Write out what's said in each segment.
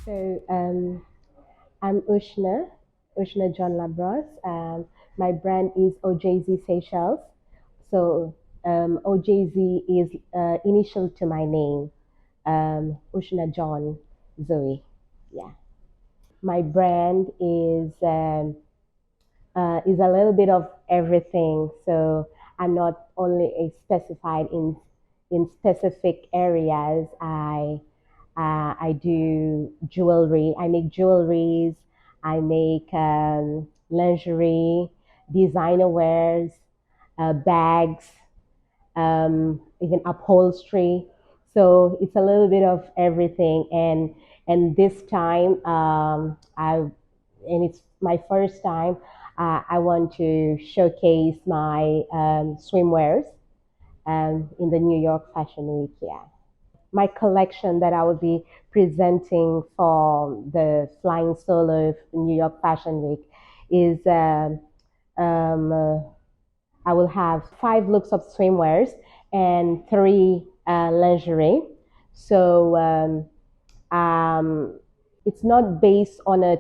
So I'm Ushna John Labros. My brand is OJZ Seychelles. So OJZ is initial to my name, Ushna John Zoe. Yeah. My brand is a little bit of everything. So I'm not only specified in specific areas. I do jewelry. I make jewelries. I make lingerie, designer wears, bags, even upholstery. So it's a little bit of everything. And this time, and it's my first time. I want to showcase my swimwears in the New York Fashion Week. Yeah. My collection that I will be presenting for the Flying Solo New York Fashion Week is um, uh, I will have 5 looks of swimwears and 3 lingerie. So it's not based on a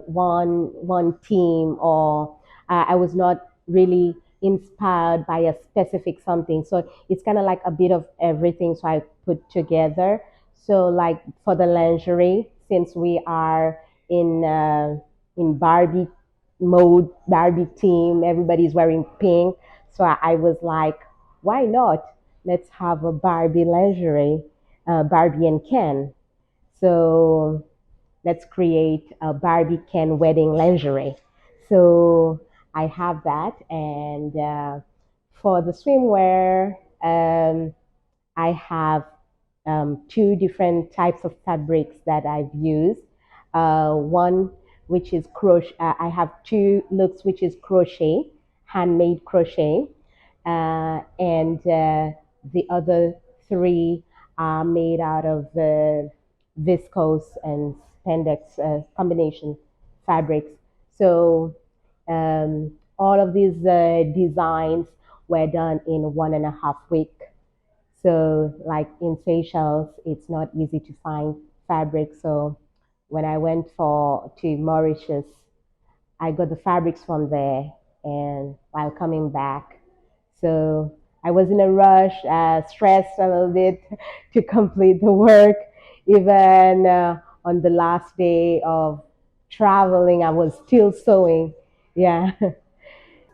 one theme, or I was not really inspired by a specific something. So it's kind of like a bit of everything. So I put together. So like for the lingerie, since we are in Barbie mode, Barbie theme, everybody's wearing pink. So I was like, why not? Let's have a Barbie lingerie, Barbie and Ken. So let's create a Barbie Ken wedding lingerie. So I have that. And for the swimwear, I have 2 different types of fabrics that I've used. One which is crochet. I have 2 looks which is crochet, handmade crochet, and the other 3 are made out of viscose and spandex combination fabrics. So all of these designs were done in 1.5 week. So like in Seychelles, it's not easy to find fabric. So when I went to Mauritius, I got the fabrics from there, and while coming back, so I was in a rush, stressed a little bit to complete the work. Even on the last day of traveling, I was still sewing. Yeah.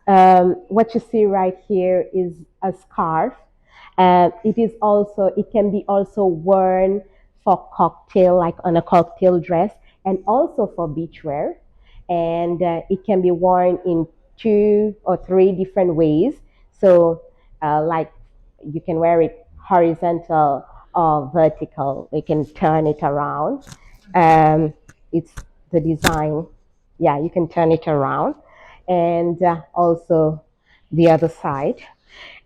What you see right here is a scarf. It can be also worn for cocktail, like on a cocktail dress, and also for beachwear. And it can be worn in 2 or 3 different ways. So, like you can wear it horizontal or vertical. You can turn it around. It's the design. Yeah, you can turn it around, and also the other side.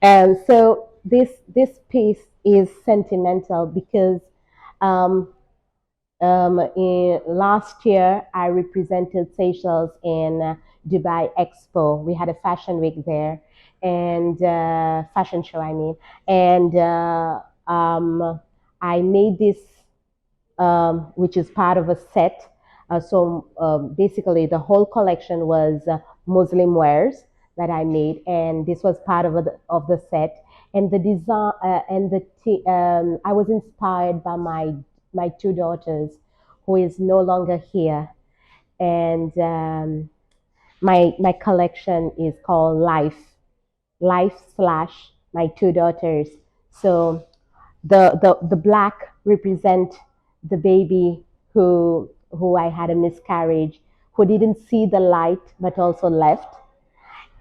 And so this piece is sentimental because um, Last year, I represented Seychelles in Dubai Expo. We had a fashion week there, and fashion show, I mean. And I made this, which is part of a set. Basically, the whole collection was Muslim wares that I made, and this was part of the set. And the design and I was inspired by my two daughters, who is no longer here, and my collection is called Life slash my two daughters. So the black represent the baby who I had a miscarriage, who didn't see the light but also left,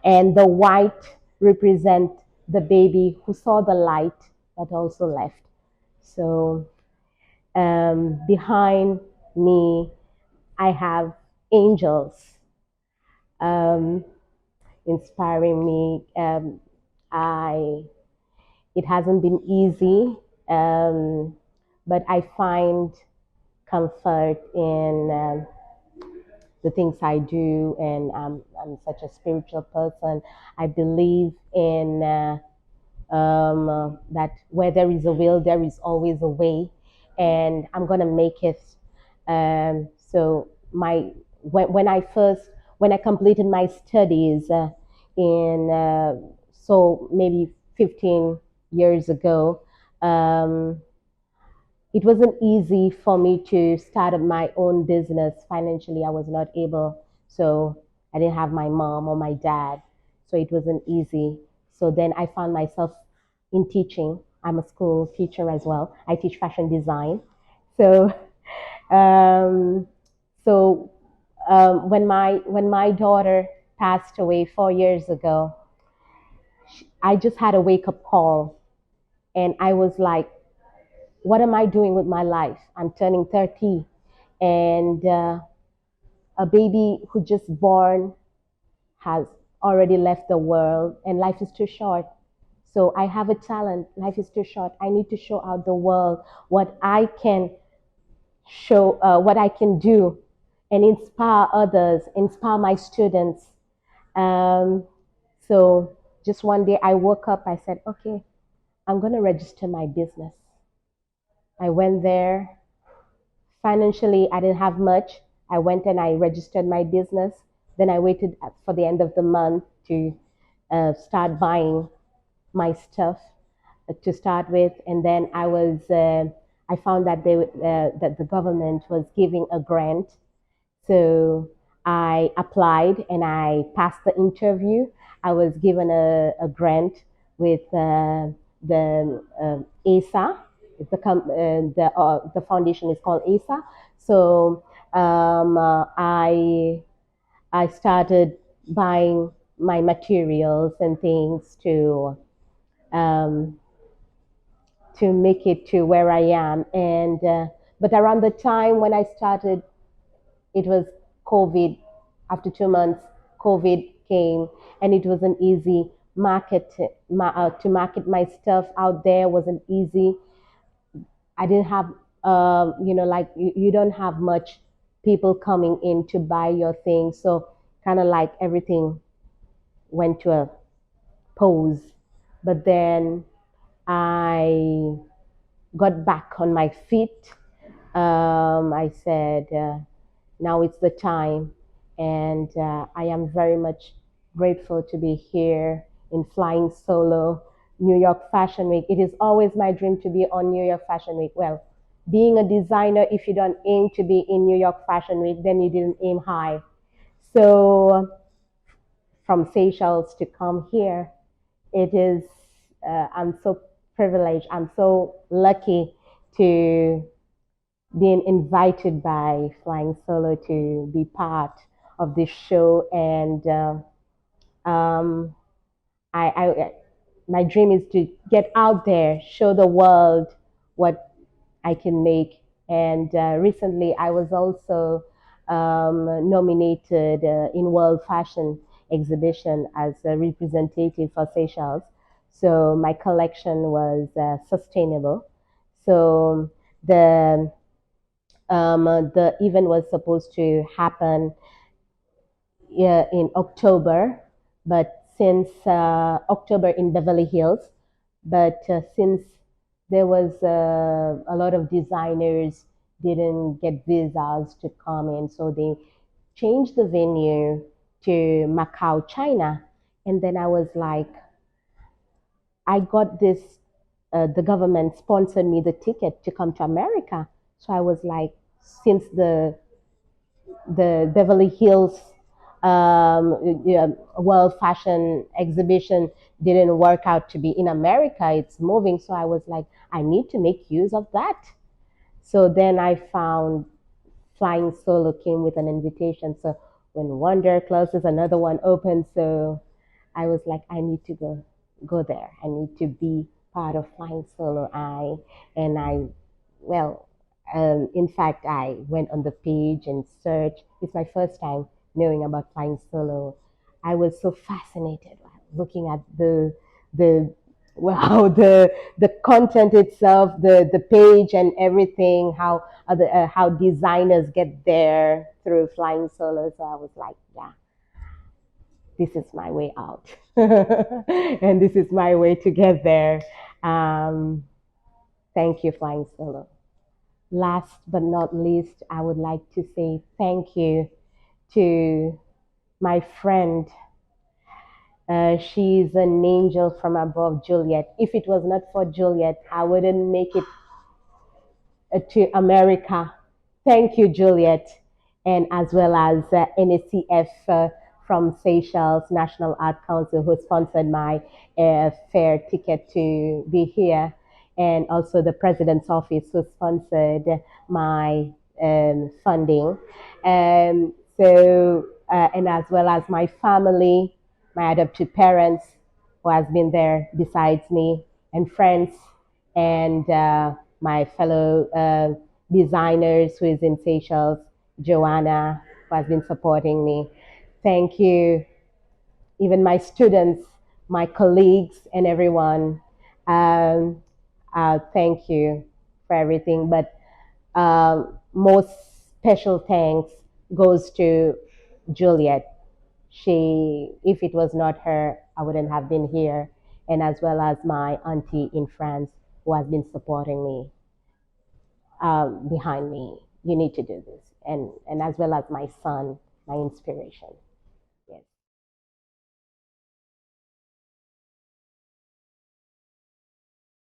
and the white represent the baby who saw the light but also left. So behind me, I have angels um, inspiring me. I It hasn't been easy, but I find comfort in the things I do, and I'm such a spiritual person. I believe in that where there is a will, there is always a way, and I'm gonna make it. So when I completed my studies in so maybe 15 years ago, um, it wasn't easy for me to start my own business. Financially, I was not able. So I didn't have my mom or my dad. So it wasn't easy. So then I found myself in teaching. I'm a school teacher as well. I teach fashion design. So, um, so when my daughter passed away 4 years ago, I just had a wake up call, and I was like, what am I doing with my life? I'm turning 30, and a baby who just born has already left the world, and life is too short. So I have a talent. Life is too short. I need to show out the world what I can what I can do, and inspire others, inspire my students. Um, so just one day I woke up. I said, okay, I'm going to register my business. I went there. Financially, I didn't have much. I went and I registered my business. Then I waited for the end of the month to start buying my stuff to start with, and then I found that that the government was giving a grant, so I applied and I passed the interview. I was given a grant with the ASA. The foundation is called ASA. So I started buying my materials and things um, to make it to where I am. And but around the time when I started, it was COVID. After 2 months, COVID came, and it wasn't easy. To market my stuff out there wasn't easy. I didn't have, like you don't have much people coming in to buy your things. So kind of like everything went to a pause. But then I got back on my feet. I said, now it's the time. And I am very much grateful to be here in Flying Solo, New York Fashion Week. It is always my dream to be on New York Fashion Week. Well, being a designer, if you don't aim to be in New York Fashion Week, then you didn't aim high. So from Seychelles to come here, it is, I'm so privileged. I'm so lucky to being invited by Flying Solo to be part of this show. And um, I, my dream is to get out there, show the world what I can make. And recently, I was also nominated in World Fashion Exhibition as a representative for Seychelles. So my collection was sustainable. So the The event was supposed to happen in October, but since October in Beverly Hills, but since there was a lot of designers didn't get visas to come in, so they changed the venue to Macau, China. And then I was like, I got this, the government sponsored me the ticket to come to America. So I was like, since the Beverly Hills yeah, World Fashion Exhibition didn't work out to be in America, it's moving. So I was like, I need to make use of that. So then I found Flying Solo came with an invitation. So when one door closes, another one opens. So I was like, I need to go there. I need to be part of Flying Solo. Well, in fact, I went on the page and searched. It's my first time knowing about Flying Solo. I was so fascinated looking at the wow the content itself, the page and everything. How designers get there through Flying Solo. So I was like, yeah, this is my way out, and this is my way to get there. Um, Thank you, Flying Solo. Last but not least, I would like to say thank you to my friend. She's an angel from above, Juliet. If it was not for Juliet, I wouldn't make it to America. Thank you, Juliet, and as well as NACF from Seychelles National Art Council, who sponsored my fare ticket to be here, and also the President's Office, who sponsored my funding. And as well as my family, my adopted parents, who has been there besides me, and friends, and my fellow designers who is in Seychelles, Joanna, who has been supporting me. Thank you, even my students, my colleagues, and everyone. Um, thank you for everything. But most special thanks goes to Juliet. If it was not her, I wouldn't have been here, and as well as my auntie in France who has been supporting me behind me. You need to do this, and as well as my son, my inspiration.